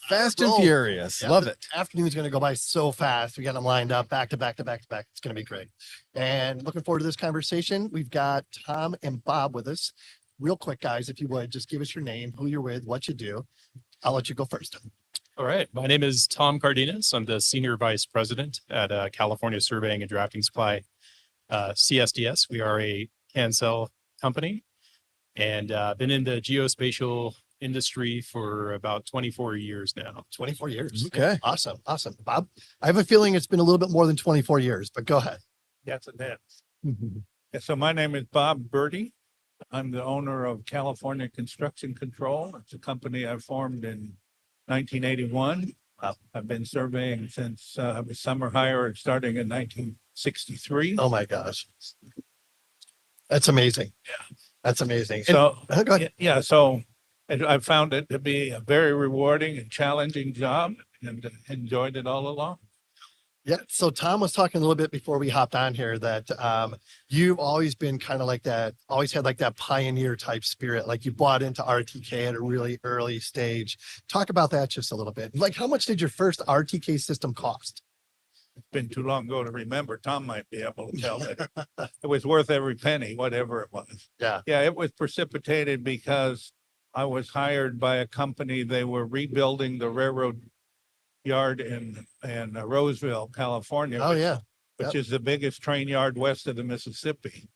Fast and Roll. furious. Yeah, Love the it. afternoon's going to go by so fast. We got them lined up back to back to back to back. It's going to be great. And looking forward to this conversation. We've got Tom and Bob with us. Real quick, guys, if you would, just give us your name, who you're with, what you do. I'll let you go first. All right. My name is Tom Cardenas. I'm the Senior Vice President at California Surveying and Drafting Supply, CSDS. We are a CanCell company and been in the geospatial industry for about 24 years now. 24 years. Okay. Awesome. Awesome. Bob, I have a feeling it's been a little bit more than 24 years, but go ahead. Yes, it is. Yeah, so my name is Bob Birdie. I'm the owner of California Construction Control. It's a company I formed in 1981. I've been surveying since I was summer hire starting in 1963. Oh my gosh. That's amazing. Yeah. That's amazing. So, Go ahead. yeah, so I found it to be a very rewarding and challenging job and enjoyed it all along. Yeah. So Tom was talking a little bit before we hopped on here that you've always been kind of like that, always had like that pioneer type spirit. Like you bought into RTK at a really early stage. Talk about that just a little bit. Like how much did your first RTK system cost? It's been too long ago to remember. Tom might be able to tell it. It was worth every penny, whatever it was. Yeah. Yeah, it was precipitated because I was hired by a company. They were rebuilding the railroad yard in Roseville, California. Oh yeah. Which is the biggest train yard west of the Mississippi.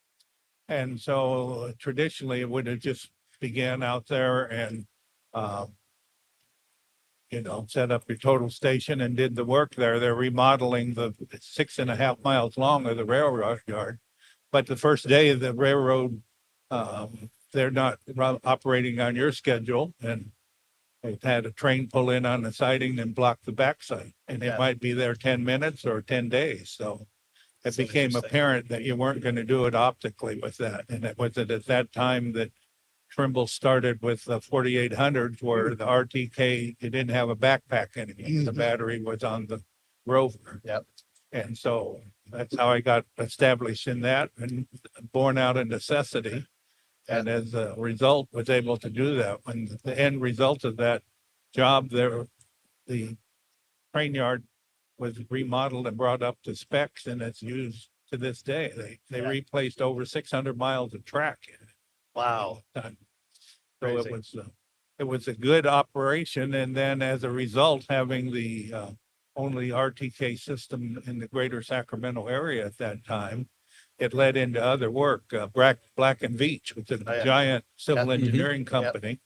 And so traditionally it would have just began out there and set up your total station and did the work there. They're remodeling the 6.5 miles long of the railroad yard. But the first day of the railroad, they're not operating on your schedule, and they've had a train pull in on the siding and block the backside, and it might be there 10 minutes or 10 days. So it became apparent that you weren't going to do it optically with that. And it was at that time that Trimble started with the 4800s, where the RTK, it didn't have a backpack anymore. The battery was on the rover. Yep. And so that's how I got established in that, and born out of necessity. And as a result, was able to do that. When the end result of that job there, the train yard was remodeled and brought up to specs, and it's used to this day. They replaced over 600 miles of track in it. Wow. So Crazy. it was a good operation. And then as a result, having the only RTK system in the greater Sacramento area at that time, it led into other work. Black and Veatch, which is a giant civil engineering company.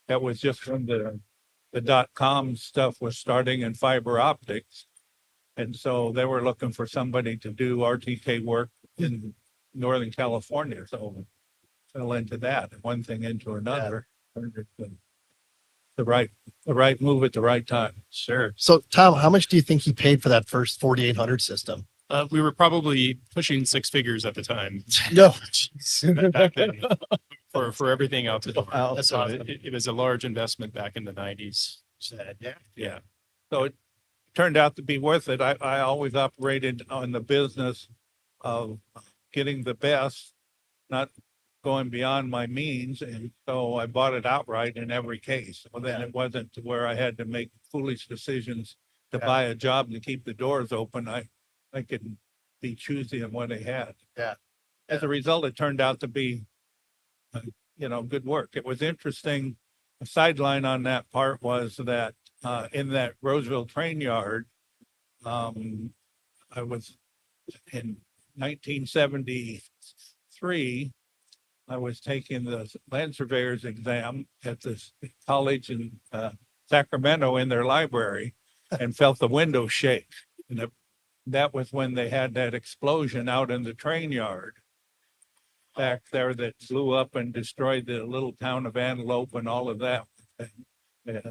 That was just when the .com stuff was starting in fiber optics. And so they were looking for somebody to do RTK work in Northern California. So fell into that, and one thing into another. The right move at the right time. Sure. So Tom, how much do you think he paid for that first 4800 system? We were probably pushing six figures at the time. No. Back then, for everything out the door. Wow, that's So awesome. it was a large investment back in the 90s. Yeah. So it turned out to be worth it. I always operated on the business of getting the best, not going beyond my means. And so I bought it outright in every case. Well, then it wasn't to where I had to make foolish decisions to buy a job to keep the doors open. I could be choosy on what I had. Yeah. As a result, it turned out to be, good work. It was interesting. A sideline on that part was that in that Roseville train yard, I was in 1973. I was taking the land surveyor's exam at this college in Sacramento in their library, and felt the window shake. And that was when they had that explosion out in the train yard back there that blew up and destroyed the little town of Antelope and all of that. A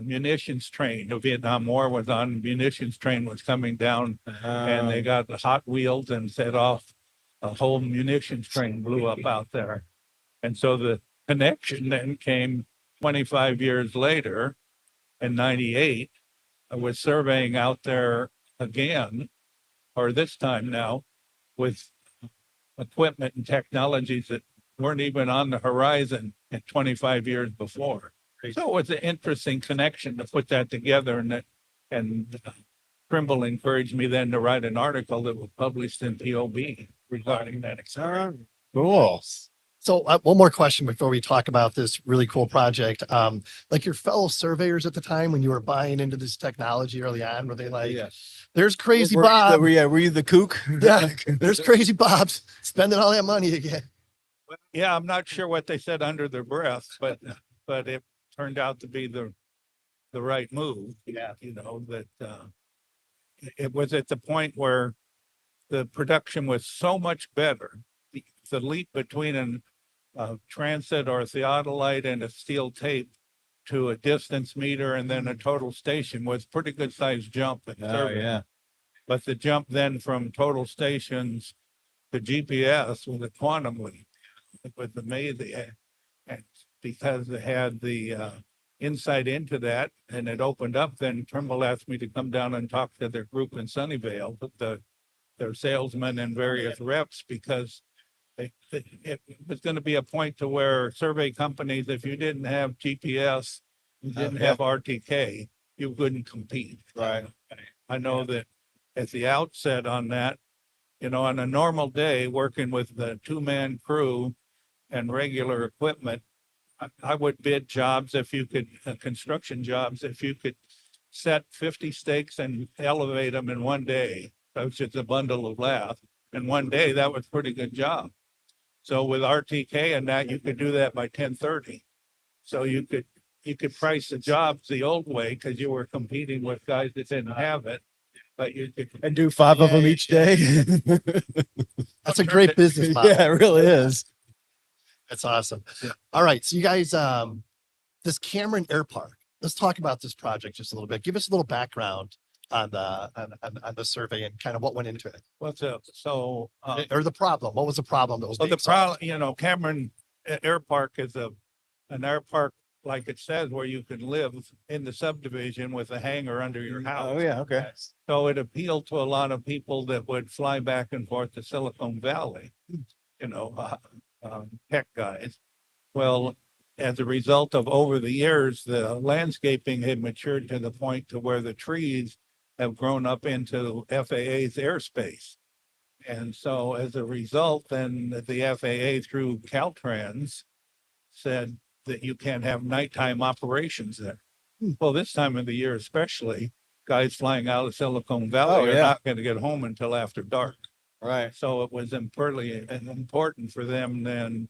munitions train, the Vietnam War was on, the munitions train was coming down, and they got the Hot Wheels and set off. A whole munitions train blew up out there. And so the connection then came 25 years later in 98. I was surveying out there again, or this time now, with equipment and technologies that weren't even on the horizon 25 years before. So it was an interesting connection to put that together, and Trimble encouraged me then to write an article that was published in POB regarding that experience. Cool. So one more question before we talk about this really cool project. Like your fellow surveyors at the time when you were buying into this technology early on, were they like, there's crazy Bob. Were you the kook? Yeah, there's crazy Bob's spending all that money again. Yeah, I'm not sure what they said under their breath, but it turned out to be the right move. Yeah. You know, that it was at the point where the production was so much better. The leap between a transit or a theodolite and a steel tape to a distance meter and then a total station was pretty good sized jump. But the jump then from total stations to GPS was a quantum leap. It was amazing. And because it had the insight into that and it opened up, then Trimble asked me to come down and talk to their group in Sunnyvale, their salesmen and various reps, because it was going to be a point to where survey companies, if you didn't have GPS, you didn't have RTK, you couldn't compete. Right. I know that at the outset on that, you know, on a normal day working with the 2-man crew and regular equipment, I would bid jobs if you could, construction jobs, if you could set 50 stakes and elevate them in one day. That was just a bundle of lath. In one day, that was a pretty good job. So with RTK and that, you could do that by 10:30. So you could price the jobs the old way because you were competing with guys that didn't have it. But you could And do 5 of them each day. That's a great business model. Yeah, it really is. That's awesome. Yeah. All right. So you guys, this Cameron Air Park, let's talk about this project just a little bit. Give us a little background on the survey and kind of what went into it. what's up? So Or the problem. What was the problem that was well, being the solved? problem, you know, Cameron Air Park is an air park, like it says, where you can live in the subdivision with a hangar under your house. Oh, yeah. Okay. So it appealed to a lot of people that would fly back and forth to Silicon Valley, you know, tech guys. Well, as a result of over the years, the landscaping had matured to the point to where the trees have grown up into FAA's airspace. And so as a result, then the FAA through Caltrans said that you can't have nighttime operations there. Well, this time of the year especially, guys flying out of Silicon Valley are not going to get home until after dark. Right. So it was important for them then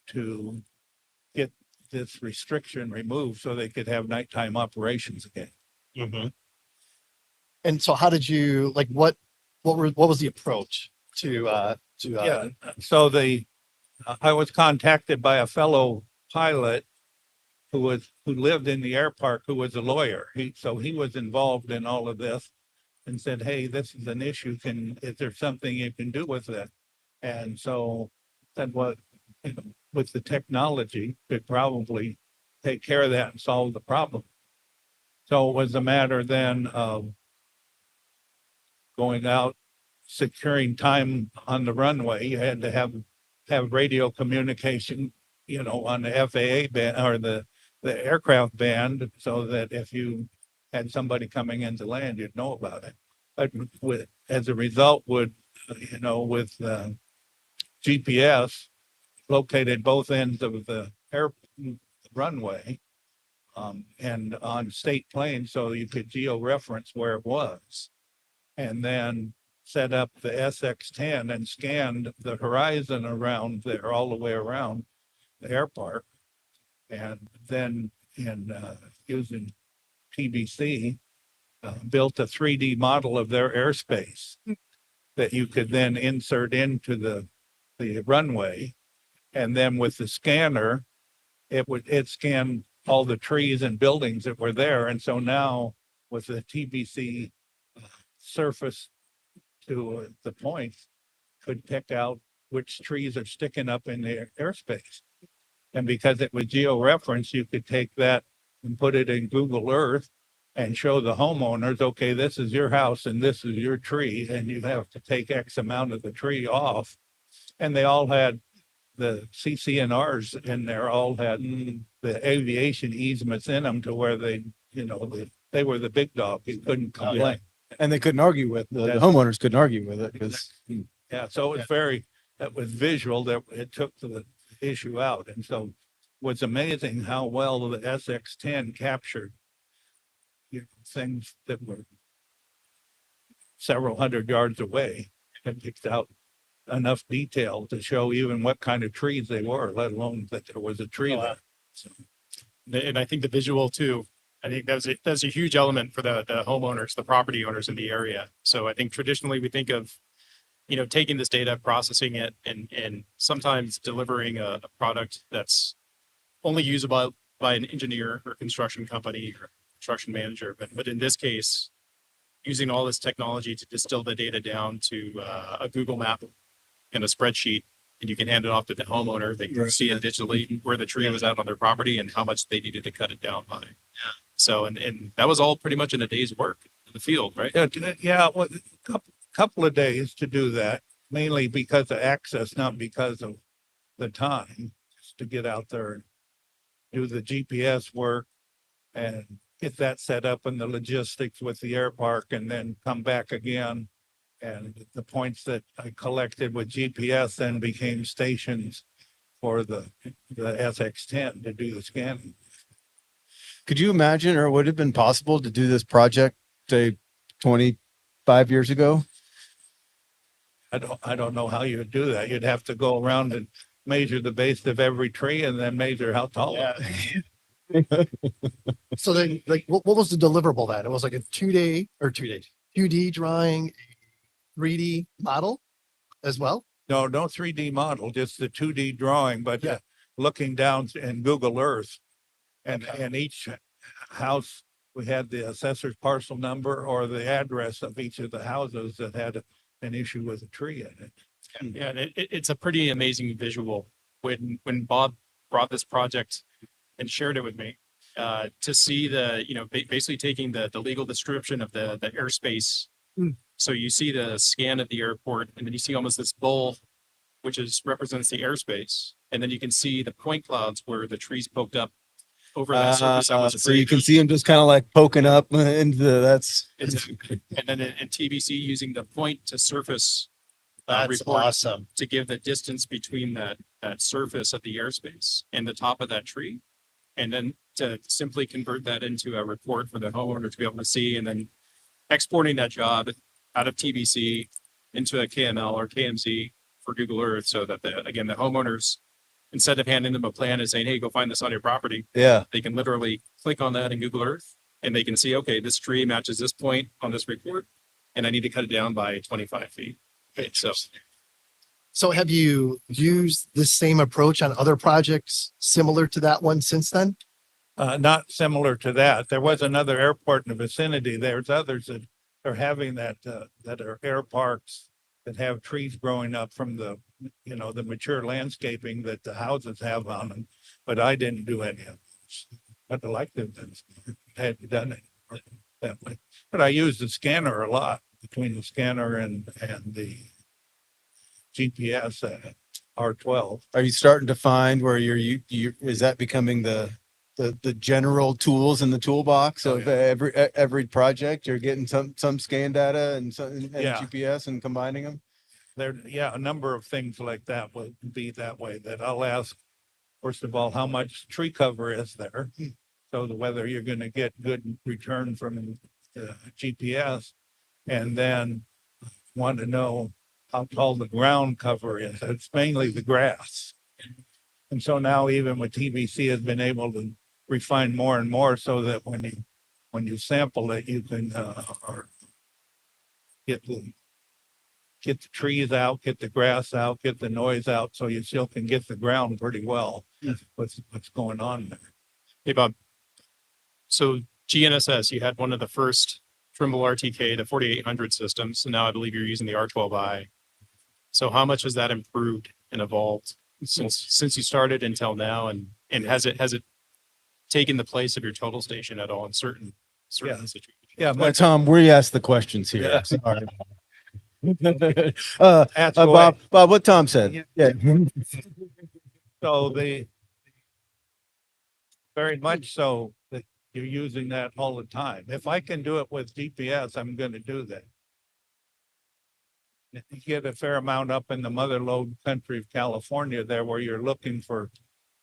to get this restriction removed so they could have nighttime operations again. Mhm. And so how did you, like, what was the approach to Yeah, so I was contacted by a fellow pilot who lived in the air park, who was a lawyer. He was involved in all of this and said, hey, this is an issue. Is there something you can do with it? And so said, well, you know, with the technology, could probably take care of that and solve the problem. So it was a matter then of going out, securing time on the runway. You had to have radio communication, you know, on the FAA band or the aircraft band, so that if you had somebody coming into land, you'd know about it. But as a result, with GPS located both ends of the runway and on state planes, so you could geo-reference where it was, and then set up the SX10 and scanned the horizon around there all the way around the air park. And then using TBC, built a 3D model of their airspace that you could then insert into the runway. And then with the scanner, it scanned all the trees and buildings that were there. And so now with the TBC surface to the points, could pick out which trees are sticking up in the airspace. And because it was geo-reference, you could take that and put it in Google Earth and show the homeowners, okay, this is your house and this is your tree, and you have to take X amount of the tree off. And they all had the CCNRs in there all had the aviation easements in them to where they, you know, they were the big dog. You couldn't complain. And they couldn't argue with, the That's- homeowners couldn't argue with it because. Yeah, so it was that was visual, that it took the issue out. And so was amazing how well the SX10 captured, you know, things that were several hundred yards away and picked out enough detail to show even what kind of trees they were, let alone that there was a tree there. So, And I think the visual too, I think that's a huge element for the homeowners, the property owners in the area. So I think traditionally we think of, you know, taking this data, processing it, and sometimes delivering a product that's only usable by an engineer or construction company or construction manager. But in this case, using all this technology to distill the data down to a Google map and a spreadsheet, and you can hand it off to the homeowner. They can see it digitally where the tree was out on their property and how much they needed to cut it down by. So, and that was all pretty much in a day's work in the field, right? yeah, well, couple of days to do that, mainly because of access, not because of the time, just to get out there and do the GPS work and get that set up and the logistics with the air park, and then come back again. And the points that I collected with GPS then became stations for the SX10 to do the scanning. Could you imagine, or would it have been possible to do this project, say, 25 years ago? I don't know how you would do that. You'd have to go around and measure the base of every tree and then measure how tall it is. So then, like, what was the deliverable then? It was like a 2D drawing, 3D model as well? No 3D model, just the 2D drawing, but Yeah. looking down in Google Earth. And each house, we had the assessor's parcel number or the address of each of the houses that had an issue with a tree in it. Yeah, and it's a pretty amazing visual when Bob brought this project and shared it with me, to see the, you know, basically taking the legal description of the airspace. So you see the scan of the airport, and then you see almost this bowl, which represents the airspace. And then you can see the point clouds where the trees poked up over that surface. That was So you can see them just kind of like poking up into and then in TBC using the point to surface That's report awesome. to give the distance between that surface of the airspace and the top of that tree. And then to simply convert that into a report for the homeowner to be able to see, and then exporting that job out of TBC into a KML or KMZ for Google Earth, so that the homeowners, instead of handing them a plan and saying, hey, go find this on your property, yeah. they can literally click on that in Google Earth and they can see, okay, this tree matches this point on this report and I need to cut it down by 25 feet. Okay, So have you used this same approach on other projects similar to that one since then? Not similar to that. There was another airport in the vicinity. There's others that are having that are air parks that have trees growing up from the, you know, the mature landscaping that the houses have on them. But I didn't do any of those. I'd like to have done it that way. But I use the scanner a lot, between the scanner and the GPS R12. Are you starting to find where you is that becoming the general tools in the toolbox Oh, of yeah. every project? You're getting some scan data and Yeah. GPS and combining them. A number of things like that will be that way, that I'll ask, first of all, how much tree cover is there? So whether you're going to get good return from the GPS, and then want to know how tall the ground cover is. It's mainly the grass. And so now even with TBC has been able to refine more and more, so that when you sample it, you can get the trees out, get the grass out, get the noise out, so you still can get the ground pretty well. What's going on there. hey, Bob. So GNSS, you had one of the first Trimble RTK, the 4800 systems. And now I believe you're using the R12i. So how much has that improved and evolved since you started until now? And has it taken the place of your total station at all in certain situations? Yeah, Tom, we asked the questions here. Yeah. Sorry. Ask away. Bob, what Tom said. Yeah. So very much so that you're using that all the time. If I can do it with GPS, I'm going to do that. You get a fair amount up in the mother lode country of California there where you're looking for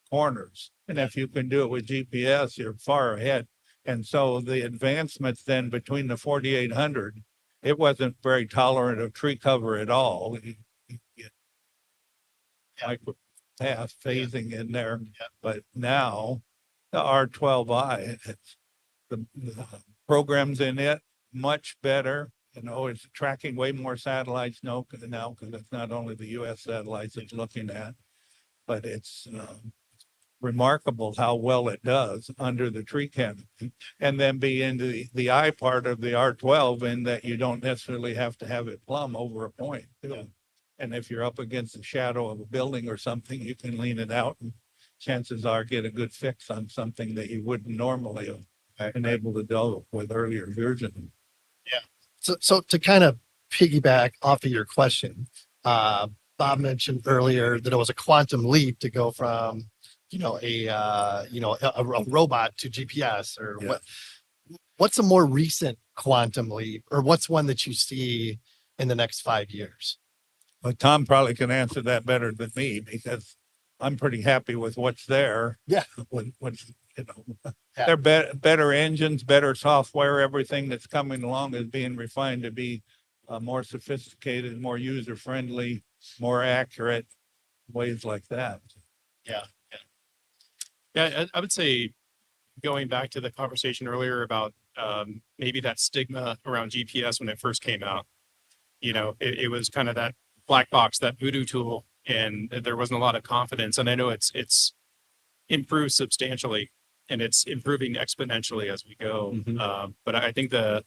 corners. And if you can do it with GPS, you're far ahead. And so the advancements then between the 4800, it wasn't very tolerant of tree cover at all. You get micro path phasing in there, but now the R12I, the programs in it much better. You know, it's tracking way more satellites now because it's not only the U.S. satellites it's looking at, but it's remarkable how well it does under the tree canopy, and then be into the eye part of the R12 in that you don't necessarily have to have it plumb over a point. Too. And if you're up against the shadow of a building or something, you can lean it out and chances are get a good fix on something that you wouldn't normally have been able to do with earlier versions. So to kind of piggyback off of your question, Bob mentioned earlier that it was a quantum leap to go from, a robot to GPS or what's a more recent quantum leap, or what's one that you see in the next 5 years? Well, Tom probably can answer that better than me because I'm pretty happy with what's there. Yeah. They're better engines, better software. Everything that's coming along is being refined to be more sophisticated, more user friendly, more accurate, ways like that. Yeah, I would say going back to the conversation earlier about maybe that stigma around GPS when it first came out, it was kind of that black box, that voodoo tool, and there wasn't a lot of confidence. And I know it's improved substantially and it's improving exponentially as we go. But I think the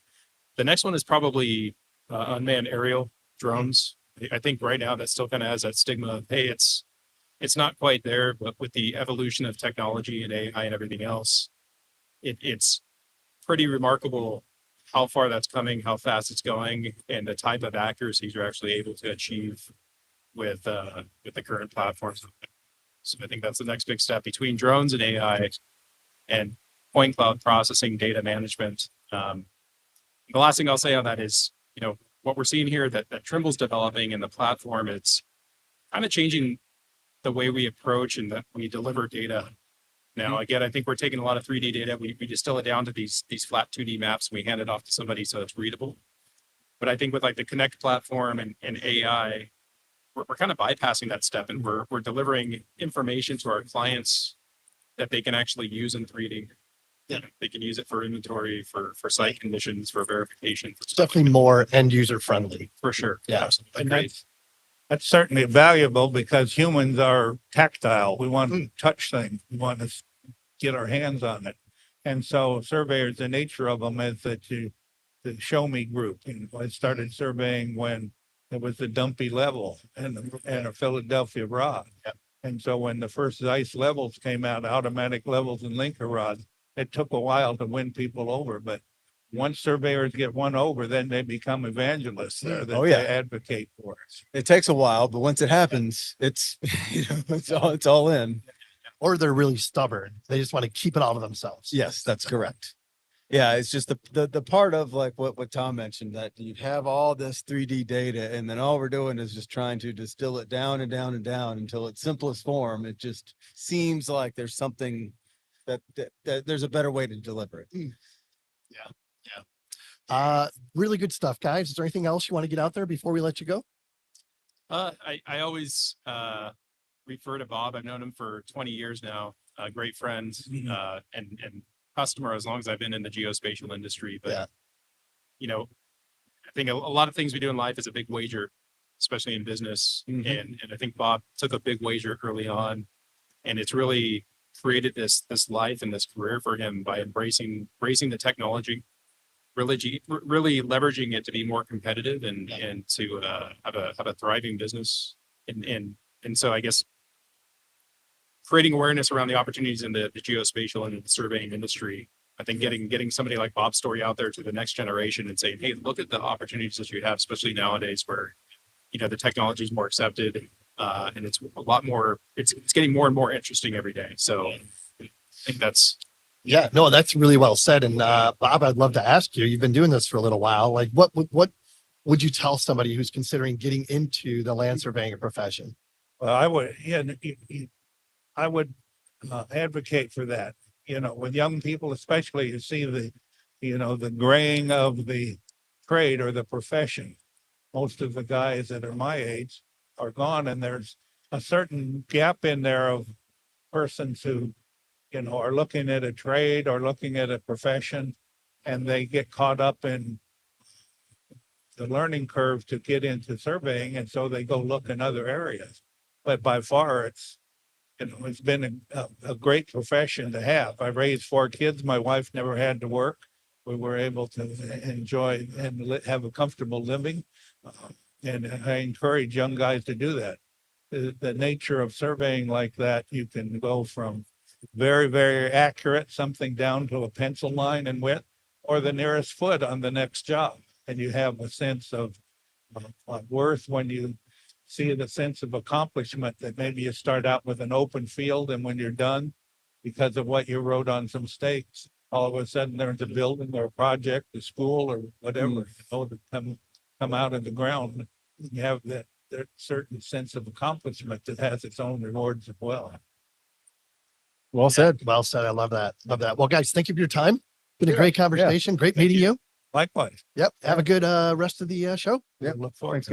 next one is probably unmanned aerial drones. I think right now that still kind of has that stigma of, hey, it's not quite there, but with the evolution of technology and AI and everything else, it's pretty remarkable how far that's coming, how fast it's going, and the type of accuracies you're actually able to achieve with the current platforms. So I think that's the next big step between drones and AI and point cloud processing, data management. The last thing I'll say on that is, what we're seeing here that Trimble's developing in the platform, it's kind of changing the way we approach and that we deliver data. Now, again, I think we're taking a lot of 3D data. We distill it down to these flat 2D maps. We hand it off to somebody so it's readable. But I think with like the Connect platform and AI, we're kind of bypassing that step, and we're delivering information to our clients that they can actually use in 3D. Yeah, they can use it for inventory, for site conditions, for verification. It's definitely more end user friendly. For sure. Yeah. Absolutely. And that's certainly valuable because humans are tactile. We want to touch things. We want to get our hands on it. And so surveyors, the nature of them is that the show me group. I started surveying when it was the dumpy level and a Philadelphia rod. Yep. And so when the first Zeiss levels came out, automatic levels and linker rods, it took a while to win people over. But once surveyors get won over, then they become evangelists there that they advocate for us. It takes a while, but once it happens, it's it's all in. Or they're really stubborn. They just want to keep it all to themselves. Yes, that's correct. Yeah, it's just the part of like what Tom mentioned, that you have all this 3D data and then all we're doing is just trying to distill it down and down and down until its simplest form. It just seems like there's something that there's a better way to deliver it. Really good stuff, guys. Is there anything else you want to get out there before we let you go? I always refer to Bob. I've known him for 20 years now. Great friend and customer as long as I've been in the geospatial industry. But I think a lot of things we do in life is a big wager, especially in business. And I think Bob took a big wager early on, and it's really created this life and this career for him by embracing the technology, really leveraging it to be more competitive and to have a thriving business. And so I guess creating awareness around the opportunities in the geospatial and the surveying industry. I think getting somebody like Bob's story out there to the next generation and saying, hey, look at the opportunities that you have, especially nowadays where, the technology is more accepted. And it's a lot more, it's getting more and more interesting every day. So I think that's, Yeah, no, that's really well said. And Bob, I'd love to ask you, you've been doing this for a little while. Like what would you tell somebody who's considering getting into the land surveying profession? Well, I would, yeah, I would advocate for that. You know, with young people, especially, you see the graying of the trade or the profession. Most of the guys that are my age are gone, and there's a certain gap in there of persons who, are looking at a trade or looking at a profession, and they get caught up in the learning curve to get into surveying, and so they go look in other areas. But by far, it's been a great profession to have. I raised 4 kids. My wife never had to work. We were able to enjoy and have a comfortable living. And I encourage young guys to do that. The nature of surveying like that, you can go from very, very accurate, something down to a pencil line in width, or the nearest foot on the next job. And you have a sense of worth when you see the sense of accomplishment that maybe you start out with an open field, and when you're done, because of what you wrote on some stakes, all of a sudden there's a building or a project, a school or whatever, to come out of the ground. You have that certain sense of accomplishment that has its own rewards as well. Well said. Well said. I love that. Love that. Well, guys, thank you for your time. Been a Yeah, great conversation. Great Thank meeting you. Likewise. Yep. Have a good rest of the show. Yep. Look forward to it.